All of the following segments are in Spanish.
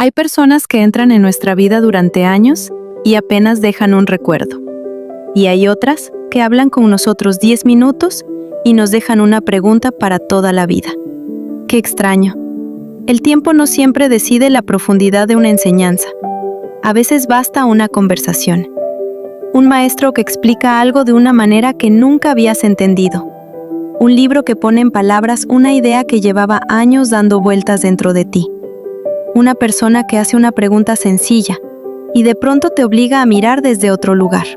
Hay personas que entran en nuestra vida durante años y apenas dejan un recuerdo. Y hay otras que hablan con nosotros 10 minutos y nos dejan una pregunta para toda la vida. Qué extraño. El tiempo no siempre decide la profundidad de una enseñanza. A veces basta una conversación. Un maestro que explica algo de una manera que nunca habías entendido. Un libro que pone en palabras una idea que llevaba años dando vueltas dentro de ti. Una persona que hace una pregunta sencilla y de pronto te obliga a mirar desde otro lugar.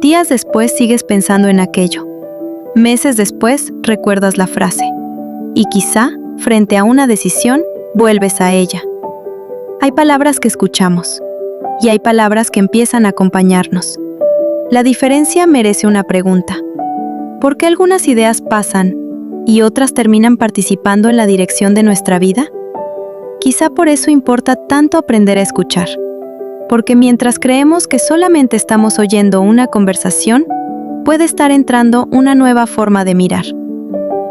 Días después sigues pensando en aquello. Meses después recuerdas la frase. Y quizá, frente a una decisión, vuelves a ella. Hay palabras que escuchamos y hay palabras que empiezan a acompañarnos. La diferencia merece una pregunta. ¿Por qué algunas ideas pasan y otras terminan participando en la dirección de nuestra vida? Quizá por eso importa tanto aprender a escuchar. Porque mientras creemos que solamente estamos oyendo una conversación, puede estar entrando una nueva forma de mirar.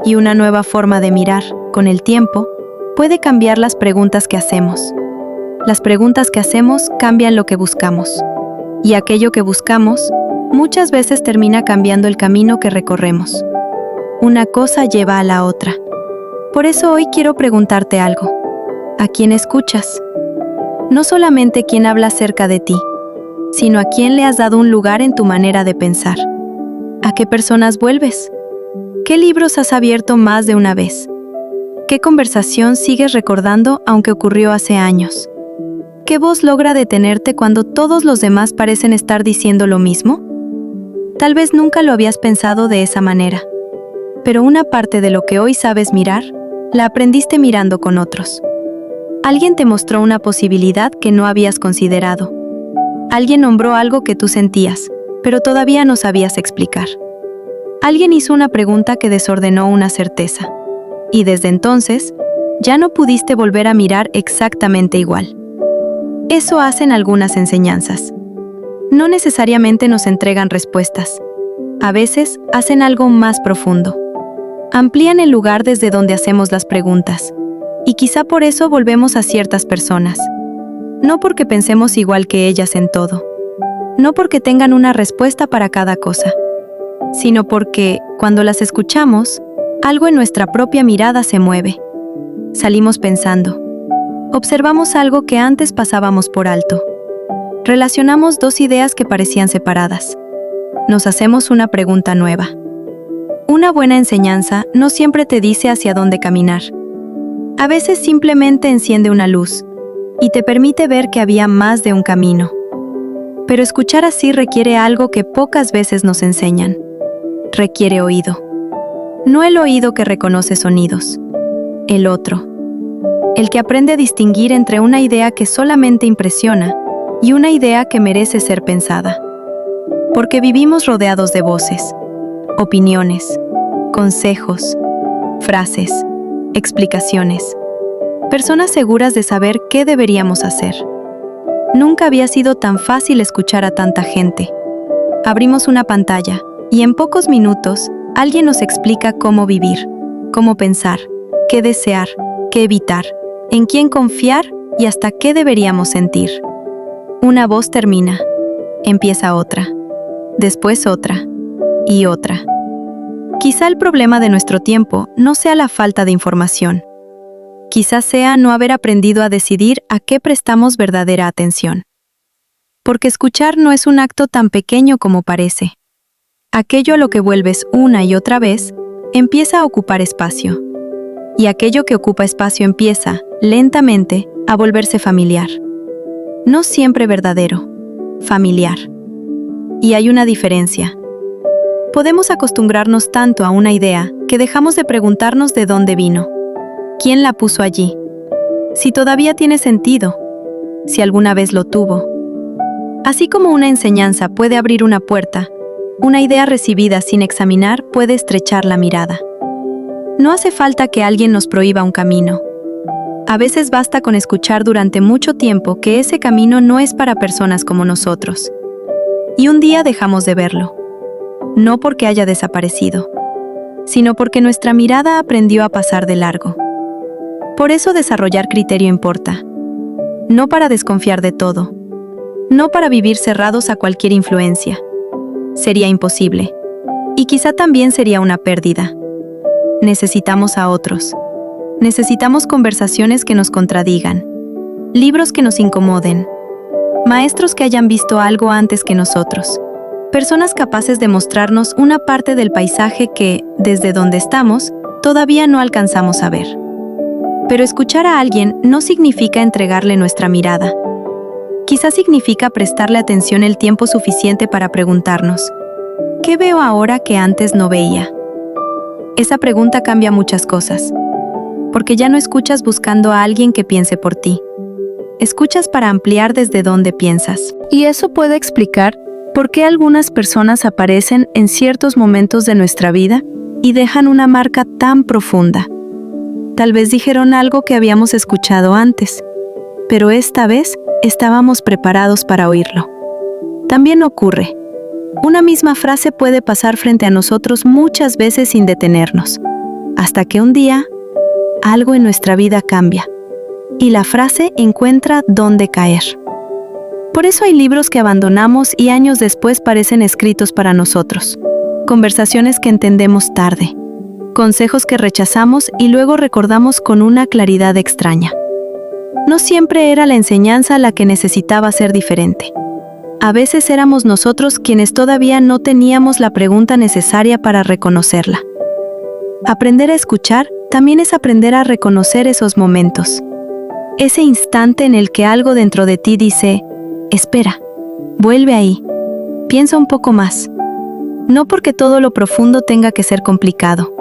Y una nueva forma de mirar, con el tiempo, puede cambiar las preguntas que hacemos. Las preguntas que hacemos cambian lo que buscamos. Y aquello que buscamos, muchas veces termina cambiando el camino que recorremos. Una cosa lleva a la otra. Por eso hoy quiero preguntarte algo. ¿A quién escuchas? No solamente quién habla cerca de ti, sino a quién le has dado un lugar en tu manera de pensar. ¿A qué personas vuelves? ¿Qué libros has abierto más de una vez? ¿Qué conversación sigues recordando aunque ocurrió hace años? ¿Qué voz logra detenerte cuando todos los demás parecen estar diciendo lo mismo? Tal vez nunca lo habías pensado de esa manera, pero una parte de lo que hoy sabes mirar, la aprendiste mirando con otros. Alguien te mostró una posibilidad que no habías considerado. Alguien nombró algo que tú sentías, pero todavía no sabías explicar. Alguien hizo una pregunta que desordenó una certeza. Y desde entonces, ya no pudiste volver a mirar exactamente igual. Eso hacen algunas enseñanzas. No necesariamente nos entregan respuestas. A veces hacen algo más profundo. Amplían el lugar desde donde hacemos las preguntas. Y quizá por eso volvemos a ciertas personas. No porque pensemos igual que ellas en todo. No porque tengan una respuesta para cada cosa. Sino porque, cuando las escuchamos, algo en nuestra propia mirada se mueve. Salimos pensando. Observamos algo que antes pasábamos por alto. Relacionamos dos ideas que parecían separadas. Nos hacemos una pregunta nueva. Una buena enseñanza no siempre te dice hacia dónde caminar. A veces simplemente enciende una luz y te permite ver que había más de un camino. Pero escuchar así requiere algo que pocas veces nos enseñan. Requiere oído. No el oído que reconoce sonidos. El otro. El que aprende a distinguir entre una idea que solamente impresiona y una idea que merece ser pensada. Porque vivimos rodeados de voces, opiniones, consejos, frases, explicaciones. Personas seguras de saber qué deberíamos hacer. Nunca había sido tan fácil escuchar a tanta gente. Abrimos una pantalla y en pocos minutos alguien nos explica cómo vivir, cómo pensar, qué desear, qué evitar, en quién confiar y hasta qué deberíamos sentir. Una voz termina, empieza otra, después otra y otra. Quizá el problema de nuestro tiempo no sea la falta de información. Quizá sea no haber aprendido a decidir a qué prestamos verdadera atención. Porque escuchar no es un acto tan pequeño como parece. Aquello a lo que vuelves una y otra vez empieza a ocupar espacio. Y aquello que ocupa espacio empieza, lentamente, a volverse familiar. No siempre verdadero, familiar. Y hay una diferencia. Podemos acostumbrarnos tanto a una idea que dejamos de preguntarnos de dónde vino, quién la puso allí, si todavía tiene sentido, si alguna vez lo tuvo. Así como una enseñanza puede abrir una puerta, una idea recibida sin examinar puede estrechar la mirada. No hace falta que alguien nos prohíba un camino. A veces basta con escuchar durante mucho tiempo que ese camino no es para personas como nosotros. Y un día dejamos de verlo. No porque haya desaparecido, sino porque nuestra mirada aprendió a pasar de largo. Por eso desarrollar criterio importa. no para desconfiar de todo, no para vivir cerrados a cualquier influencia. Sería imposible. Y quizá también sería una pérdida. Necesitamos a otros. Necesitamos conversaciones que nos contradigan, libros que nos incomoden, maestros que hayan visto algo antes que nosotros, personas capaces de mostrarnos una parte del paisaje que, desde donde estamos, todavía no alcanzamos a ver. Pero escuchar a alguien no significa entregarle nuestra mirada. Quizás significa prestarle atención el tiempo suficiente para preguntarnos, ¿qué veo ahora que antes no veía? Esa pregunta cambia muchas cosas, porque ya no escuchas buscando a alguien que piense por ti. Escuchas para ampliar desde donde piensas. Y eso puede explicar por qué algunas personas aparecen en ciertos momentos de nuestra vida y dejan una marca tan profunda. Tal vez dijeron algo que habíamos escuchado antes, pero esta vez estábamos preparados para oírlo. También ocurre. Una misma frase puede pasar frente a nosotros muchas veces sin detenernos, hasta que un día, algo en nuestra vida cambia, y la frase encuentra dónde caer. Por eso hay libros que abandonamos y años después parecen escritos para nosotros, conversaciones que entendemos tarde, consejos que rechazamos y luego recordamos con una claridad extraña. No siempre era la enseñanza la que necesitaba ser diferente. A veces éramos nosotros quienes todavía no teníamos la pregunta necesaria para reconocerla. Aprender a escuchar también es aprender a reconocer esos momentos. Ese instante en el que algo dentro de ti dice, espera, vuelve ahí, piensa un poco más. No porque todo lo profundo tenga que ser complicado.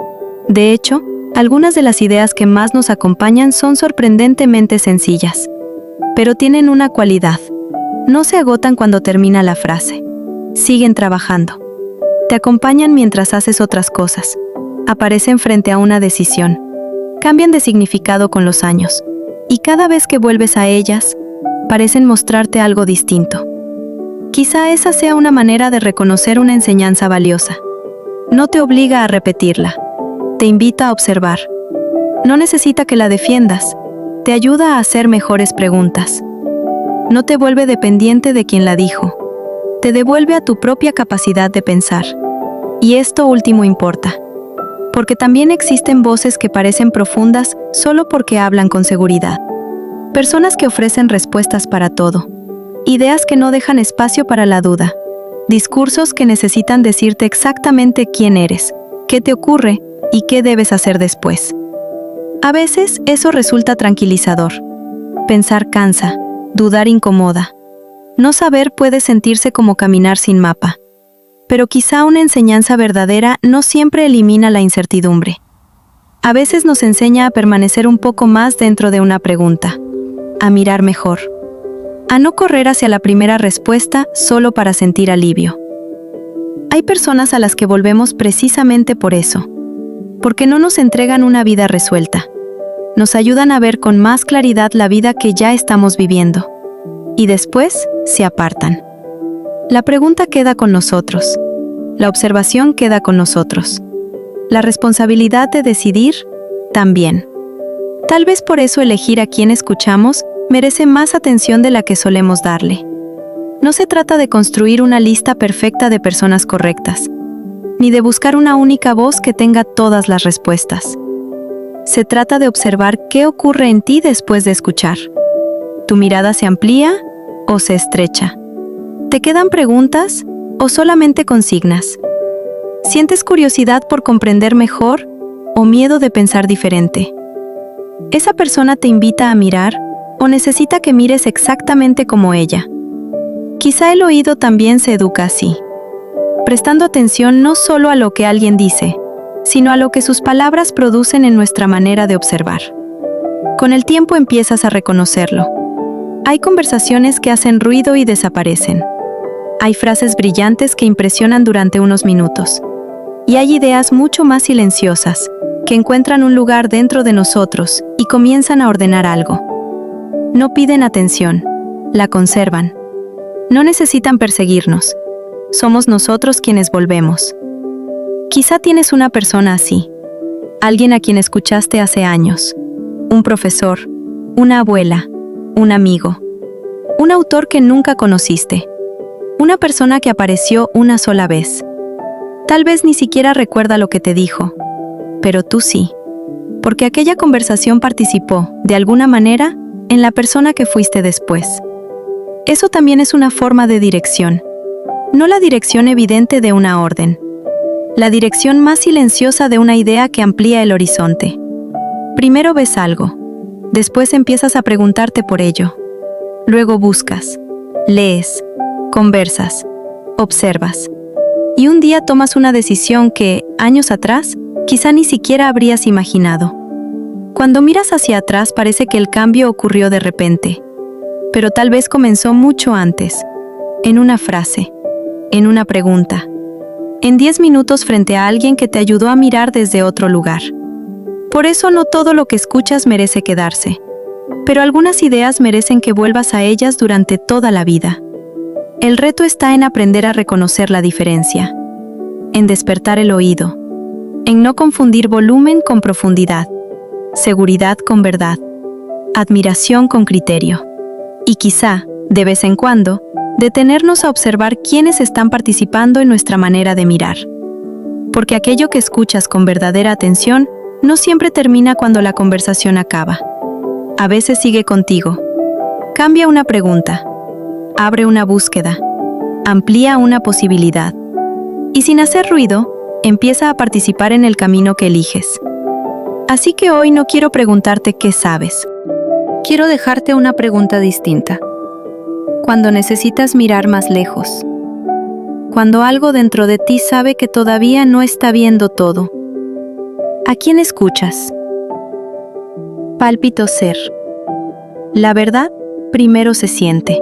De hecho, algunas de las ideas que más nos acompañan son sorprendentemente sencillas, pero tienen una cualidad. No se agotan cuando termina la frase. Siguen trabajando. Te acompañan mientras haces otras cosas. Aparecen frente a una decisión. Cambian de significado con los años. Y cada vez que vuelves a ellas, parecen mostrarte algo distinto. Quizá esa sea una manera de reconocer una enseñanza valiosa. No te obliga a repetirla. Te invita a observar. No necesita que la defiendas. Te ayuda a hacer mejores preguntas. No te vuelve dependiente de quien la dijo. Te devuelve a tu propia capacidad de pensar. Y esto último importa. Porque también existen voces que parecen profundas solo porque hablan con seguridad. Personas que ofrecen respuestas para todo. Ideas que no dejan espacio para la duda. Discursos que necesitan decirte exactamente quién eres, qué te ocurre y qué debes hacer después. A veces eso resulta tranquilizador. Pensar cansa. Dudar incomoda. No saber puede sentirse como caminar sin mapa. Pero quizá una enseñanza verdadera no siempre elimina la incertidumbre. A veces nos enseña a permanecer un poco más dentro de una pregunta, a mirar mejor, a no correr hacia la primera respuesta solo para sentir alivio. Hay personas a las que volvemos precisamente por eso, porque no nos entregan una vida resuelta. Nos ayudan a ver con más claridad la vida que ya estamos viviendo. Y después se apartan. La pregunta queda con nosotros. La observación queda con nosotros. La responsabilidad de decidir, también. Tal vez por eso elegir a quién escuchamos merece más atención de la que solemos darle. No se trata de construir una lista perfecta de personas correctas, ni de buscar una única voz que tenga todas las respuestas. Se trata de observar qué ocurre en ti después de escuchar. ¿Tu mirada se amplía o se estrecha? ¿Te quedan preguntas o solamente consignas? ¿Sientes curiosidad por comprender mejor o miedo de pensar diferente? ¿Esa persona te invita a mirar o necesita que mires exactamente como ella? Quizá el oído también se educa así, prestando atención no solo a lo que alguien dice, sino a lo que sus palabras producen en nuestra manera de observar. Con el tiempo empiezas a reconocerlo. Hay conversaciones que hacen ruido y desaparecen. Hay frases brillantes que impresionan durante unos minutos. Y hay ideas mucho más silenciosas, que encuentran un lugar dentro de nosotros y comienzan a ordenar algo. No piden atención, la conservan. No necesitan perseguirnos. Somos nosotros quienes volvemos. Quizá tienes una persona así, alguien a quien escuchaste hace años, un profesor, una abuela, un amigo, un autor que nunca conociste, una persona que apareció una sola vez. Tal vez ni siquiera recuerda lo que te dijo, pero tú sí, porque aquella conversación participó, de alguna manera, en la persona que fuiste después. Eso también es una forma de dirección, no la dirección evidente de una orden, la dirección más silenciosa de una idea que amplía el horizonte. Primero ves algo, después empiezas a preguntarte por ello, luego buscas, lees, conversas, observas, y un día tomas una decisión que, años atrás, quizá ni siquiera habrías imaginado. Cuando miras hacia atrás parece que el cambio ocurrió de repente, pero tal vez comenzó mucho antes, en una frase, en una pregunta, en 10 minutos frente a alguien que te ayudó a mirar desde otro lugar. Por eso no todo lo que escuchas merece quedarse, pero algunas ideas merecen que vuelvas a ellas durante toda la vida. El reto está en aprender a reconocer la diferencia, en despertar el oído, en no confundir volumen con profundidad, seguridad con verdad, admiración con criterio. Y quizá, de vez en cuando, detenernos a observar quiénes están participando en nuestra manera de mirar. Porque aquello que escuchas con verdadera atención no siempre termina cuando la conversación acaba. A veces sigue contigo. Cambia una pregunta, abre una búsqueda, amplía una posibilidad. Y sin hacer ruido, empieza a participar en el camino que eliges. Así que hoy no quiero preguntarte qué sabes. Quiero dejarte una pregunta distinta. Cuando necesitas mirar más lejos. Cuando algo dentro de ti sabe que todavía no está viendo todo. ¿A quién escuchas? Pálpito ser. La verdad primero se siente.